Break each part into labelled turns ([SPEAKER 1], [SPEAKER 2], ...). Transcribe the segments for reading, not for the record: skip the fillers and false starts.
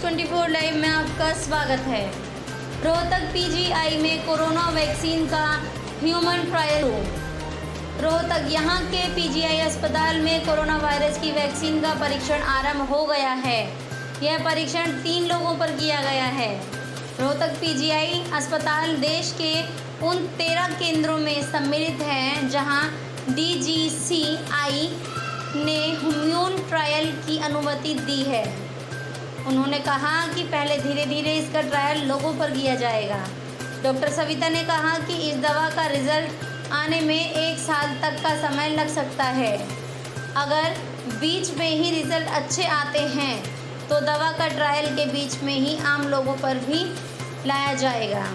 [SPEAKER 1] 24 live में आपका स्वागत है। रोहतक पीजीआई में कोरोना वैक्सीन का ह्यूमन ट्रायल। रोहतक यहां के पीजीआई अस्पताल में कोरोना वायरस की वैक्सीन का परीक्षण आरंभ हो गया है। यह परीक्षण 3 लोगों पर किया गया है। रोहतक पीजीआई अस्पताल देश के उन 13 केंद्रों में सम्मिलित है जहां डीजीसीआई ने ह्यूमन ट्रायल की अनुमति दी है। उन्होंने कहा कि पहले धीरे धीरे इसका ट्रायल लोगों पर किया जाएगा। डॉक्टर सविता ने कहा कि इस दवा का रिजल्ट आने में 1 साल तक का समय लग सकता है। अगर बीच में ही रिजल्ट अच्छे आते हैं तो दवा का ट्रायल के बीच में ही आम लोगों पर भी लाया जाएगा।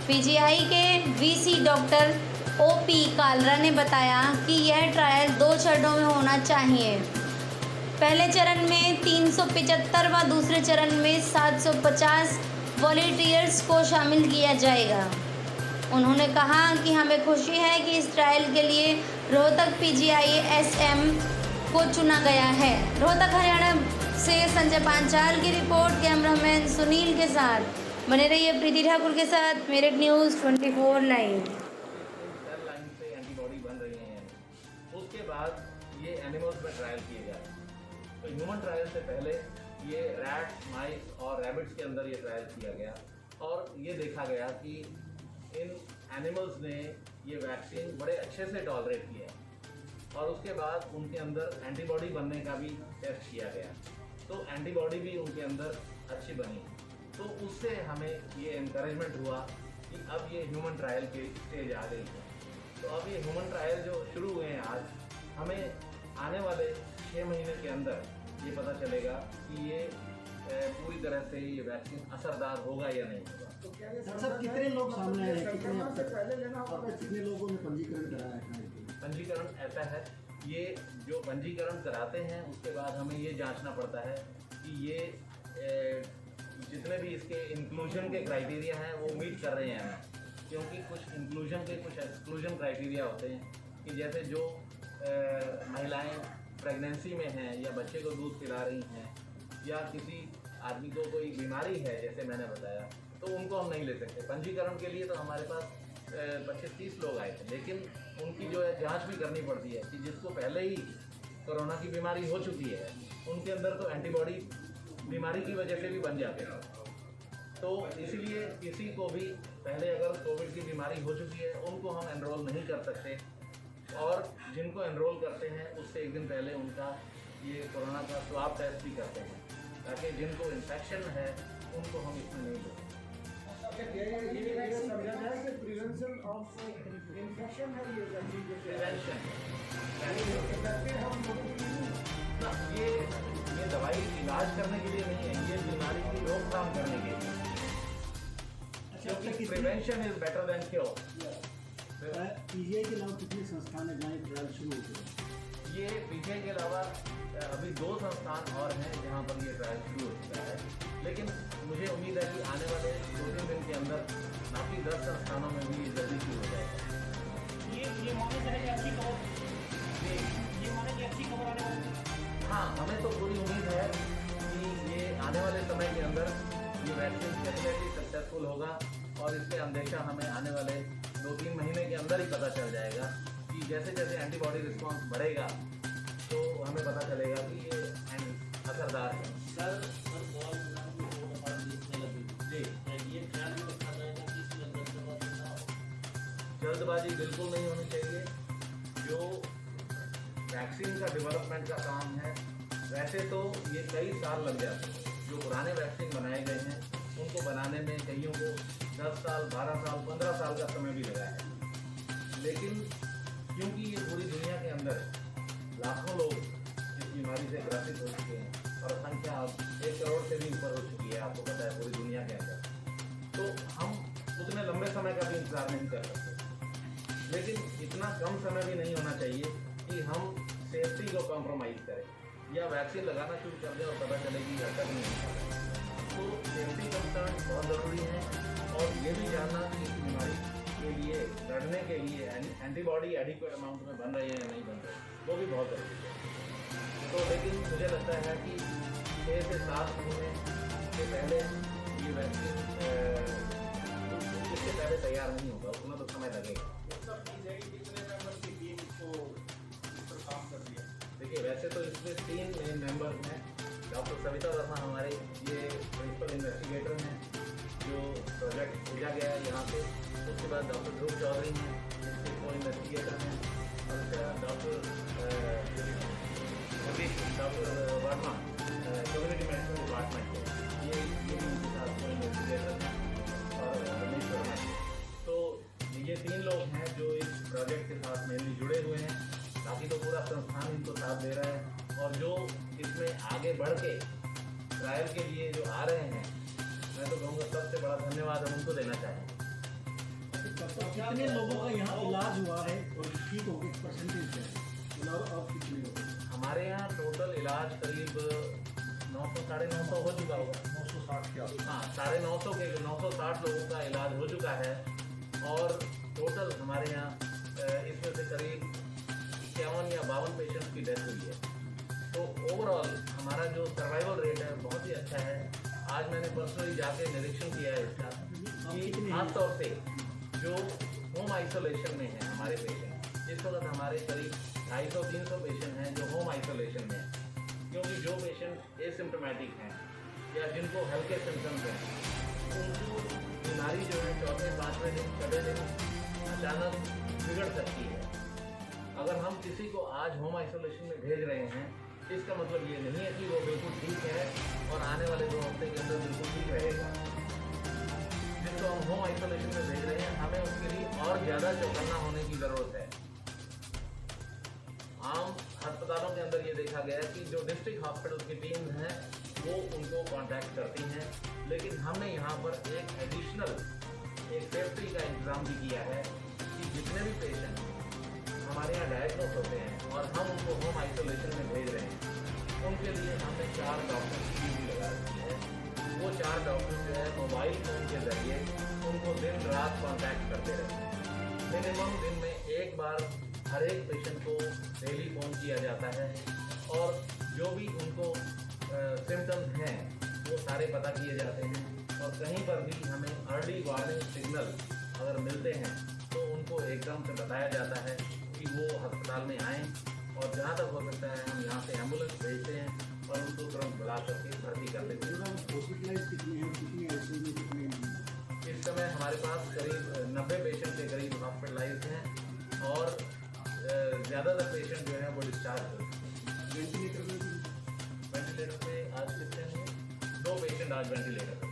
[SPEAKER 1] पीजीआई के वीसी डॉक्टर ओपी कालरा ने बताया कि यह ट्रायल 2 चरणों में होना चाहिए। पहले चरण में 375 व दूसरे चरण में 750 वॉलंटियर्स को शामिल किया जाएगा। उन्होंने कहा कि हमें खुशी है कि इस ट्रायल के लिए रोहतक पीजीआई एसएम को चुना गया है। रोहतक हरियाणा से संजय पांचाल की रिपोर्ट। कैमरामैन सुनील के साथ बने रहिए प्रीति ठाकुर के साथ Meerut news 24 live.
[SPEAKER 2] Cell line से एंटीबॉडी बन रही हैं, उसके बाद ये एनिमल्स में ट्रायल किए जाए। तो ह्यूमन ट्रायल से पहले ये रैट, माइस और रैबिट्स के अंदर ये ट्रायल किया गया और ये देखा गया कि इन एनिमल्स ने ये वैक्सीन बड़े अच्छे से टॉलरेट किया और उसके बाद उनके अंदर एंटीबॉडी बनने का भी टेस्ट किया गया। तो एंटीबॉडी भी उनके अंदर अच्छी बनी। तो उससे हमें ये एनकरेजमेंट हुआ कि अब ये ह्यूमन ट्रायल की स्टेज आ गई है। तो अब ये ह्यूमन ट्रायल जो शुरू हुए हैं आज, हमें आने वाले 6 महीने के अंदर ये पता चलेगा कि ये पूरी तरह से ये वैक्सीन असरदार होगा या नहीं होगा।
[SPEAKER 3] तो क्या ये सब कितने लोग सामने आए हैं? कितने लोगों ने पंजीकरण कराया है?
[SPEAKER 2] पंजीकरण ऐसा है, ये जो पंजीकरण कराते हैं उसके बाद हमें ये जांचना पड़ता है कि ये जितने भी इसके इंक्लूजन के क्राइटेरिया हैं वो मीट कर रहे हैं। क्योंकि कुछ इंक्लूजन के कुछ एक्सक्लूजन क्राइटेरिया होते हैं कि जैसे जो महिलाएं प्रेगनेंसी में हैं या बच्चे को दूध पिला रही हैं या किसी आदमी को कोई बीमारी है जैसे मैंने बताया, तो उनको हम नहीं ले सकते। पंजीकरण के लिए तो हमारे पास 25-30 लोग आए थे, लेकिन उनकी जो है जांच भी करनी पड़ती है कि जिसको पहले ही कोरोना की बीमारी हो चुकी है उनके अंदर तो एंटीबॉडी बीमारी की वजह से भी बन जाते हैं। तो इसलिए किसी को भी पहले अगर कोविड की बीमारी हो चुकी है उनको हम एनरोल नहीं कर सकते और जिनको एनरोल करते हैं उससे 1 दिन पहले उनका ये कोरोना का स्वाब टेस्ट भी करते हैं ताकि जिनको इन्फेक्शन है उनको हम इसमें नहीं लें।
[SPEAKER 3] प्रिवेंशन ऑफ इन्फेक्शन है ये
[SPEAKER 2] प्रिवेंशन ये दवाई इलाज करने के लिए नहीं है, ये बीमारी की रोकथाम करने के लिए, क्योंकि prevention is better than cure.
[SPEAKER 3] PGI के अलावा कितने संस्थान है जहाँ ट्रायल शुरू होते हैं?
[SPEAKER 2] ये पीजीआई के अलावा अभी 2 संस्थान और हैं जहाँ पर ये ट्रायल शुरू हो चुका है, लेकिन मुझे उम्मीद है कि आने वाले 2-3 दिन के अंदर बाकी 10 संस्थानों में भी ये जल्दी शुरू हो जाएगा।
[SPEAKER 4] ये माने कि अच्छी खबर आने वाली।
[SPEAKER 2] हाँ, हमें तो पूरी उम्मीद है कि ये आने वाले समय के अंदर ये वैक्सीन डेफिनेटली सक्सेसफुल होगा और इससे अंदेशा हमें आने वाले 2-3 महीने के अंदर ही पता चल जाएगा कि जैसे जैसे एंटीबॉडी रिस्पॉन्स बढ़ेगा तो हमें पता चलेगा कि ये असरदार है। जी, जल्दबाजी बिल्कुल नहीं होनी चाहिए। जो वैक्सीन का डेवलपमेंट का काम है वैसे तो ये कई साल लग जाते हैं। जो पुराने वैक्सीन बनाए गए हैं उनको बनाने में कईयों को 10 साल, 12 साल, 15 साल का समय भी लगा है, लेकिन क्योंकि ये पूरी दुनिया के अंदर लाखों लोग इस बीमारी से ग्रसित हो चुके हैं और संख्या अब 1 करोड़ से भी ऊपर हो चुकी है, आपको पता है, पूरी दुनिया के अंदर, तो हम उतने लंबे समय का भी इंतजार नहीं कर सकते। लेकिन इतना कम समय भी नहीं होना चाहिए कि हम सेफ्टी को कॉम्प्रोमाइज़ करें या वैक्सीन लगाना शुरू कर दें और पता चले कि असर नहीं होता। तो सेफ्टी कंसर्न बहुत ज़रूरी है और ये भी जानना कि इस बीमारी के लिए लड़ने के लिए एंटीबॉडी एडिक्वेट अमाउंट में बन रही है या नहीं बन रही, वो भी बहुत ज़रूरी है। तो लेकिन मुझे लगता है कि 6 से 7 महीने इसके पहले ये वैक्सीन इससे पहले तैयार नहीं होगा, उतना तो समय लगेगा। देखिए वैसे तो इसमें 3 मेन मेंबर्स हैं। डॉक्टर सविता वर्मा हमारे ये प्रिंसिपल इन्वेस्टिगेटर हैं जो प्रोजेक्ट भेजा गया है यहाँ पे। उसके बाद डॉक्टर ध्रुव चौधरी हैं, इसके को इन्वेस्टिगेटर हैं। और उसके बाद doctor Verma community medicine department के ये भी उनके साथ को इन्वेस्टिगेटर हैं और रमेश वर्मा। तो ये 3 लोग हैं जो इस प्रोजेक्ट के साथ मेनली जुड़े हुए हैं। बाकी तो पूरा संस्थान इनको साथ दे रहा है, और जो इसमें आगे बढ़ के ट्रायल के लिए जो आ रहे हैं, मैं तो कहूँगा सबसे बड़ा धन्यवाद हम उनको देना चाहेंगे।
[SPEAKER 3] कितने लोगों का यहाँ इलाज हुआ है और ठीक हो गए, परसेंटेज क्या है? और कितने लोग?
[SPEAKER 2] हमारे यहाँ टोटल इलाज करीब 900-950 हो चुका होगा।
[SPEAKER 3] 960 क्या?
[SPEAKER 2] हाँ, 950 के 960 लोगों का इलाज हो चुका है। और टोटल हमारे यहाँ इसमें से करीब 51 या 52 पेशेंट्स की डेथ हुई है। तो ओवरऑल हमारा जो सर्वाइवल रेट है बहुत ही अच्छा है। आज मैंने पर्सनली जाके निरीक्षण किया है इसका कि खासतौर से जो होम आइसोलेशन में है हमारे पेशेंट, इस वक्त हमारे करीब 250-300 पेशेंट हैं जो होम आइसोलेशन में हैं। क्योंकि जो पेशेंट एसिम्टोमेटिक हैं या जिनको हल्के सिम्टम्स हैं, उनको बीमारी जो है 4वें-5वें दिन 6वें दिन अचानक बिगड़ सकती है। अगर हम किसी को आज होम आइसोलेशन में भेज रहे हैं, इसका मतलब ये नहीं है कि वो बिल्कुल ठीक है और आने वाले 2 हफ्ते के अंदर बिल्कुल ठीक रहेगा। जिसको हम होम आइसोलेशन में भेज रहे हैं, हमें उसके लिए और ज़्यादा चौकन्ना होने की ज़रूरत है। आम अस्पतालों के अंदर ये देखा गया है कि जो डिस्ट्रिक्ट हॉस्पिटल की टीम्स हैं वो उनको कांटेक्ट करती हैं, लेकिन हमने यहाँ पर एक एडिशनल सेफ्टी का इंतज़ाम भी किया है कि जितने भी पेशेंट हमारे यहाँ डायग्नोस होते हैं और हम उनको होम आइसोलेशन में भेज रहे हैं, उनके लिए हमने 4 डॉक्टर की टीम लगा रखी है। वो 4 डॉक्टर जो है मोबाइल फ़ोन के ज़रिए उनको दिन रात कांटेक्ट करते रहते हैं। मिनिमम दिन में 1 बार हर एक पेशेंट को टेलीफोन किया जाता है, और जो भी उनको सिम्टम्स हैं वो सारे पता किए जाते हैं। और कहीं पर भी हमें अर्ली वार्निंग सिग्नल अगर मिलते हैं तो उनको एकदम से बताया जाता है कि वो अस्पताल में आएँ, और जहाँ तक हो सकता है हम यहाँ से एम्बुलेंस भेजते हैं और उनको तुरंत बुला करके भर्ती कर देते हैं।
[SPEAKER 3] हॉस्पिटलाइज कितनी है, कितनी आईसीयू में, कितने?
[SPEAKER 2] इस समय हमारे पास करीब 90 पेशेंट के करीब हॉस्पिटलाइज हैं, और ज़्यादातर पेशेंट जो है वो डिस्चार्ज हो चुके हैं। वेंटिलेटर पे आज कितने हैं? 2 पेशेंट आज वेंटिलेटर